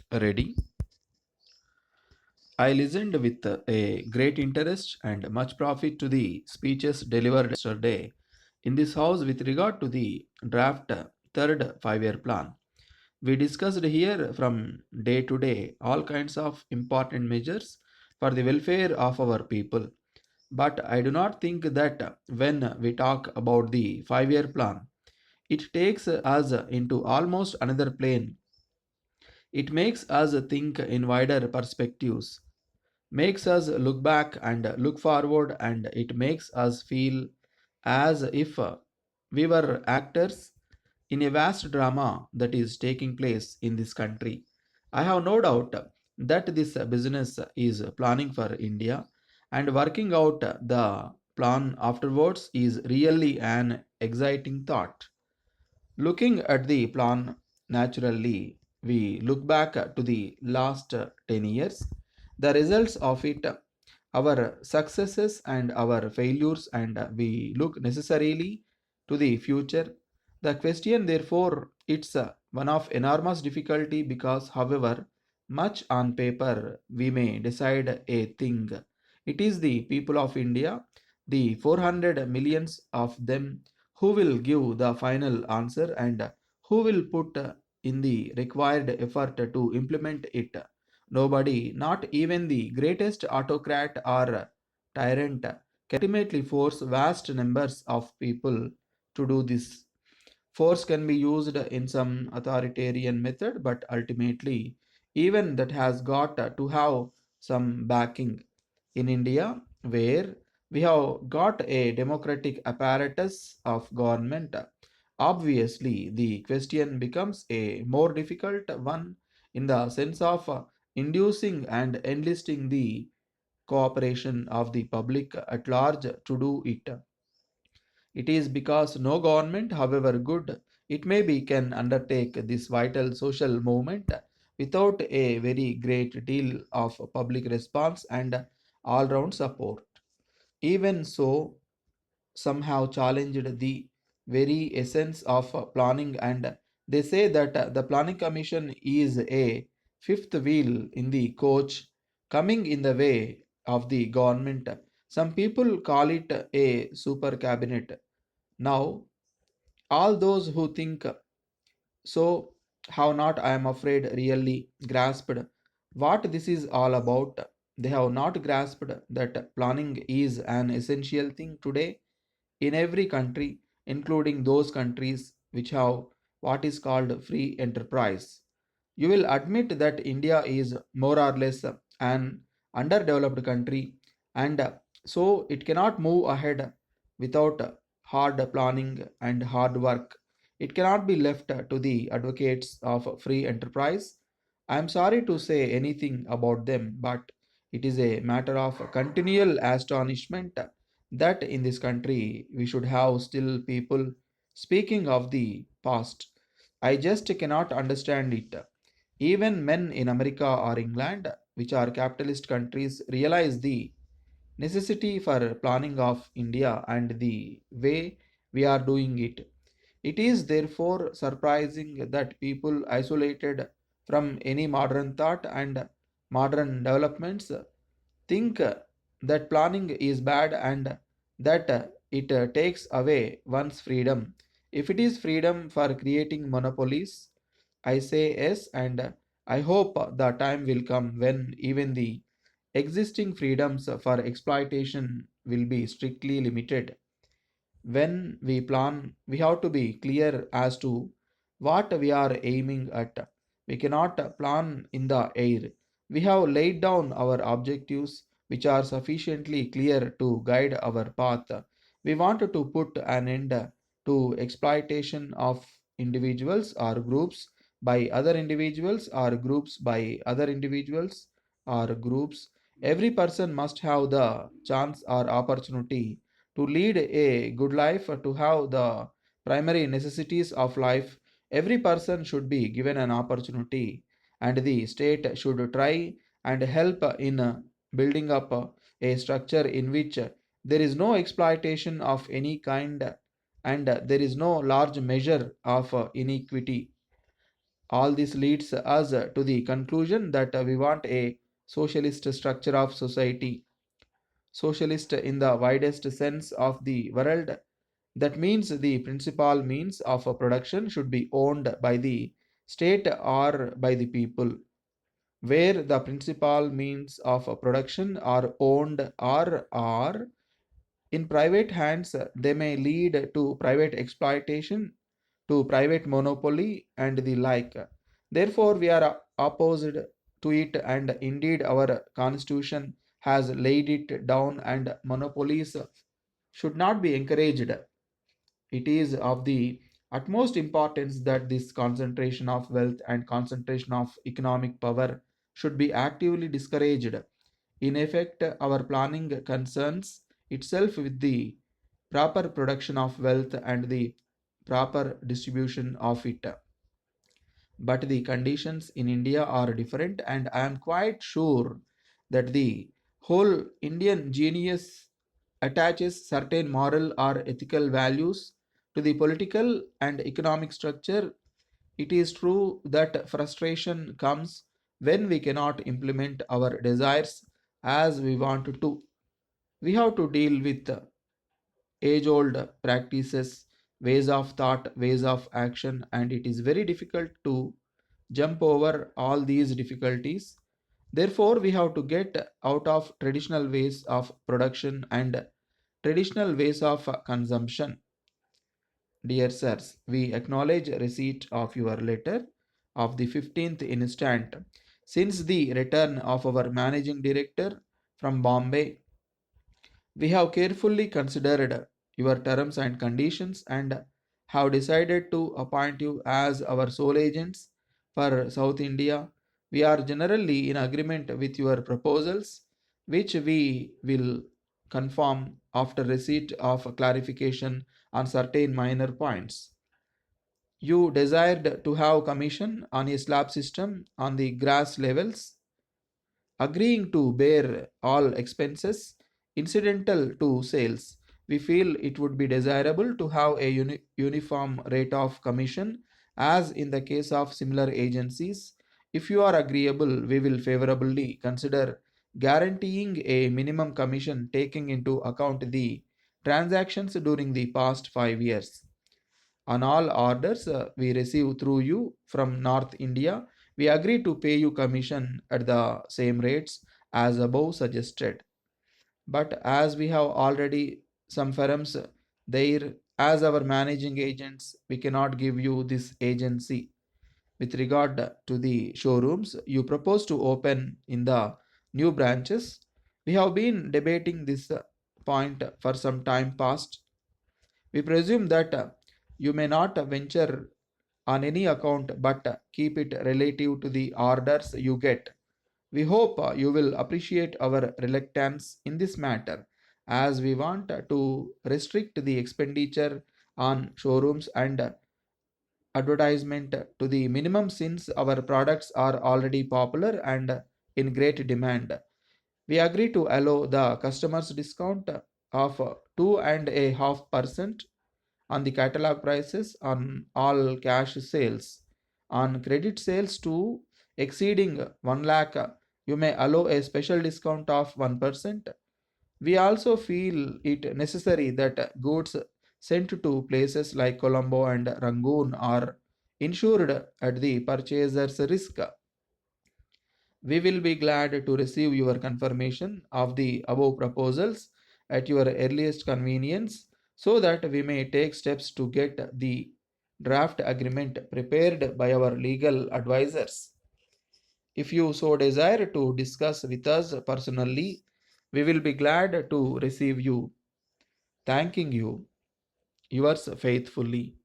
Ready? I listened with a great interest and much profit to the speeches delivered yesterday in this house with regard to the draft third 5 year plan. We discussed here from day to day all kinds of important measures for the welfare of our people. But I do not think that when we talk about the 5 year plan, it takes us into almost another plane. It makes us think in wider perspectives, makes us look back and look forward, and it makes us feel as if we were actors in a vast drama that is taking place in this country. I have no doubt that this business is planning for India, and working out the plan afterwards is really an exciting thought. Looking at the plan, naturally, we look back to the last 10 years, the results of it, our successes and our failures, and we look necessarily to the future. The question, therefore, it's one of enormous difficulty because, however, much on paper we may decide a thing. It is the people of India, the 400 millions of them, who will give the final answer and who will put in the required effort to implement it. Nobody, not even the greatest autocrat or tyrant, can ultimately force vast numbers of people to do this. Force can be used in some authoritarian method, but ultimately, even that has got to have some backing. In India, where we have got a democratic apparatus of government, obviously the question becomes a more difficult one in the sense of inducing and enlisting the cooperation of the public at large to do it. It is because no government, however good it may be, can undertake this vital social movement without a very great deal of public response and all round support. Even so, some have challenged the very essence of planning, and they say that the planning commission is a fifth wheel in the coach coming in the way of the government. Some people call it a super cabinet. Now, all those who think so have not, I am afraid, really grasped what this is all about. They have not grasped that planning is an essential thing today in every country, including those countries which have what is called free enterprise. You will admit that India is more or less an underdeveloped country, and so it cannot move ahead without hard planning and hard work. It cannot be left to the advocates of free enterprise. I am sorry to say anything about them, but it is a matter of continual astonishment that in this country we should have still people speaking of the past. I just cannot understand it. Even men in America or England, which are capitalist countries, realize the necessity for planning of India and the way we are doing it. It is therefore surprising that people isolated from any modern thought and modern developments think that planning is bad and that it takes away one's freedom. If it is freedom for creating monopolies, I say yes, and I hope the time will come when even the existing freedoms for exploitation will be strictly limited. When we plan, we have to be clear as to what we are aiming at. We cannot plan in the air. We have laid down our objectives, which are sufficiently clear to guide our path. We want to put an end to exploitation of individuals or groups by other individuals or groups by other individuals or groups. Every person must have the chance or opportunity to lead a good life, to have the primary necessities of life. Every person should be given an opportunity, and the state should try and help in building up a structure in which there is no exploitation of any kind and there is no large measure of inequity. All this leads us to the conclusion that we want a socialist structure of society, socialist in the widest sense of the word. That means the principal means of a production should be owned by the state or by the people. Where the principal means of a production are owned or are in private hands, they may lead to private exploitation, to private monopoly, and the like. Therefore, we are opposed to it, and indeed, our constitution has laid it down, and monopolies should not be encouraged. It is of the utmost importance that this concentration of wealth and concentration of economic power should be actively discouraged. In effect, our planning concerns itself with the proper production of wealth and the proper distribution of it. But the conditions in India are different, and I am quite sure that the whole Indian genius attaches certain moral or ethical values to the political and economic structure. It is true that frustration comes when we cannot implement our desires as we want to. We have to deal with age old practices, ways of thought, ways of action, and it is very difficult to jump over all these difficulties. Therefore, we have to get out of traditional ways of production and traditional ways of consumption. Dear sirs, we acknowledge receipt of your letter of the 15th instant. Since the return of our managing director from Bombay, we have carefully considered your terms and conditions and have decided to appoint you as our sole agents for South India. We are generally in agreement with your proposals, which we will confirm after receipt of clarification on certain minor points. You desired to have commission on a slab system on the grass levels, agreeing to bear all expenses incidental to sales. We feel it would be desirable to have a uniform rate of commission as in the case of similar agencies. If you are agreeable, we will favorably consider guaranteeing a minimum commission taking into account the transactions during the past 5 years. On all orders we receive through you from North India, we agree to pay you commission at the same rates as above suggested. But as we have already some firms there as our managing agents, we cannot give you this agency. With regard to the showrooms you propose to open in the new branches, we have been debating this point for some time past. We presume that you may not venture on any account but keep it relative to the orders you get. We hope you will appreciate our reluctance in this matter as we want to restrict the expenditure on showrooms and advertisement to the minimum since our products are already popular and in great demand. We agree to allow the customers discount of 2.5% on the catalog prices on all cash sales. On credit sales to exceeding 1 lakh, you may allow a special discount of 1%. We also feel it necessary that goods sent to places like Colombo and Rangoon are insured at the purchaser's risk. We will be glad to receive your confirmation of the above proposals at your earliest convenience so that we may take steps to get the draft agreement prepared by our legal advisors. If you so desire to discuss with us personally, we will be glad to receive you. Thanking you, yours faithfully.